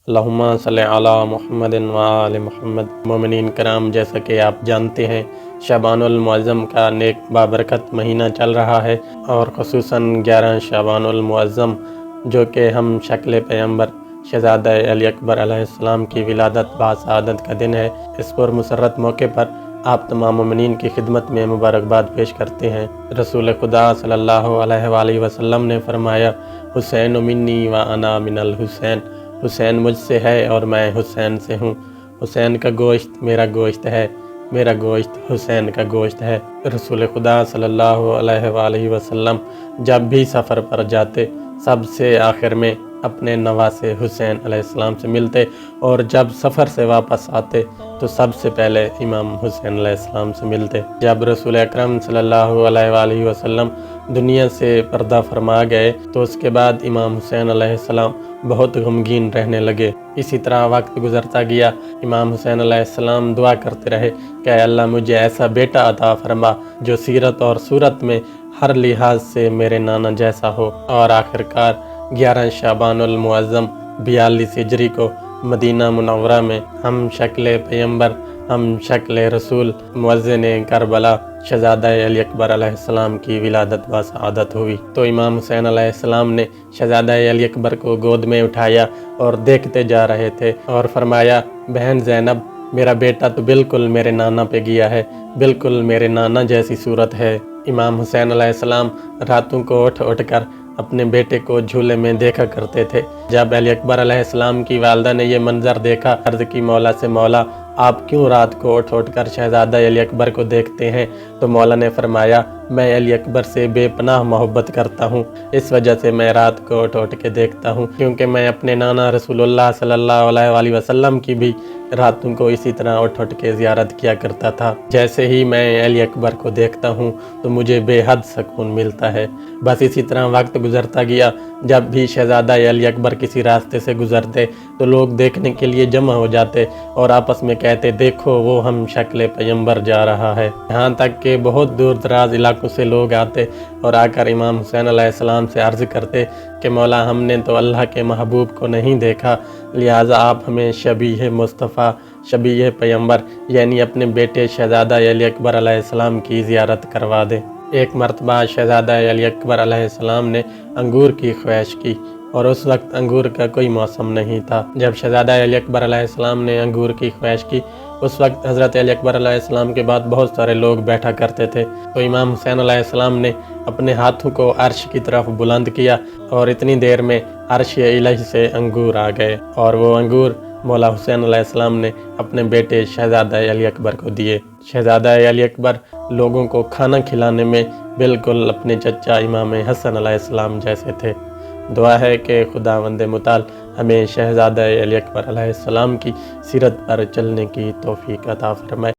اللہم صلی علی محمد و آل محمد۔ مومنین کرام، جیسا کہ آپ جانتے ہیں شعبان المعظم کا نیک بابرکت مہینہ چل رہا ہے، اور خصوصاً 11 شعبان المعظم جو کہ ہم شکل پیغمبر شہزادہ علی اکبر علیہ السلام کی ولادت باسعادت کا دن ہے۔ اس پر مسرت موقع پر آپ تمام مومنین کی خدمت میں مبارکباد پیش کرتے ہیں۔ رسول خدا صلی اللہ علیہ وآلہ وسلم نے فرمایا، حسین منی و انا من الحسین، حسین مجھ سے ہے اور میں حسین سے ہوں۔ حسین کا گوشت میرا گوشت ہے، میرا گوشت حسین کا گوشت ہے۔ رسول خدا صلی اللہ علیہ وآلہ وسلم جب بھی سفر پر جاتے سب سے آخر میں اپنے نواسے حسین علیہ السلام سے ملتے، اور جب سفر سے واپس آتے تو سب سے پہلے امام حسین علیہ السلام سے ملتے۔ جب رسول اکرم صلی اللہ علیہ وآلہ وسلم دنیا سے پردہ فرما گئے تو اس کے بعد امام حسین علیہ السلام بہت غمگین رہنے لگے۔ اسی طرح وقت گزرتا گیا، امام حسین علیہ السلام دعا کرتے رہے کہ اے اللہ مجھے ایسا بیٹا عطا فرما جو سیرت اور صورت میں ہر لحاظ سے میرے نانا جیسا ہو۔ اور آخرکار 11 شعبان المعظم 42 ہجری کو مدینہ منورہ میں ہم شکل پیغمبر، ہم شکل رسول، مؤذن کربلا شہزادہ علی اکبر علیہ السلام کی ولادت باسعادت ہوئی۔ تو امام حسین علیہ السلام نے شہزادہ علی اکبر کو گود میں اٹھایا اور دیکھتے جا رہے تھے، اور فرمایا، بہن زینب، میرا بیٹا تو بالکل میرے نانا پہ گیا ہے، بالکل میرے نانا جیسی صورت ہے۔ امام حسین علیہ السلام راتوں کو اٹھ اٹھ کر اپنے بیٹے کو جھولے میں دیکھا کرتے تھے۔ جب علی اکبر علیہ السلام کی والدہ نے یہ منظر دیکھا، عرض کی مولا سے، مولا آپ کیوں رات کو اٹھ اٹھ کر شہزادہ علی اکبر کو دیکھتے ہیں؟ تو مولا نے فرمایا، میں علی اکبر سے بے پناہ محبت کرتا ہوں، اس وجہ سے میں رات کو اٹھ اٹھ کے دیکھتا ہوں، کیونکہ میں اپنے نانا رسول اللہ صلی اللہ علیہ وآلہ وسلم کی بھی راتوں کو اسی طرح اٹھ اٹھ کے زیارت کیا کرتا تھا۔ جیسے ہی میں علی اکبر کو دیکھتا ہوں تو مجھے بے حد سکون ملتا ہے۔ بس اسی طرح وقت گزرتا گیا، جب بھی شہزادہ علی اکبر کسی راستے سے گزرتے تو لوگ دیکھنے کے لیے جمع ہو جاتے اور آپس میں کہتے، دیکھو وہ ہم شکل پیغمبر جا رہا ہے۔ یہاں تک کہ بہت دور دراز علاقوں سے لوگ آتے اور آ کر امام حسین علیہ السلام سے عرض کرتے کہ مولا ہم نے تو اللہ کے محبوب کو نہیں دیکھا، لہٰذا آپ ہمیں شبیہ مصطفیٰ، شبیہ پیغمبر یعنی اپنے بیٹے شہزادہ علی اکبر علیہ السلام کی زیارت کروا دیں۔ ایک مرتبہ شہزادہ علی اکبر علیہ السلام نے انگور کی خواہش کی، اور اس وقت انگور کا کوئی موسم نہیں تھا۔ جب شہزادہ علی اکبر علیہ السلام نے انگور کی خواہش کی، اس وقت حضرت علی اکبر علیہ السلام کے بعد بہت سارے لوگ بیٹھا کرتے تھے، تو امام حسین علیہ السلام نے اپنے ہاتھوں کو عرش کی طرف بلند کیا، اور اتنی دیر میں عرش الہی سے انگور آ گئے، اور وہ انگور مولا حسین علیہ السلام نے اپنے بیٹے شہزادہ علی اکبر کو دیے۔ شہزادہ علی اکبر لوگوں کو کھانا کھلانے میں بالکل اپنے چچا امام حسن علیہ السلام جیسے تھے۔ دعا ہے کہ خداوند متعال ہمیں شہزادہ علی اکبر علیہ السلام کی سیرت پر چلنے کی توفیق عطا فرمائے۔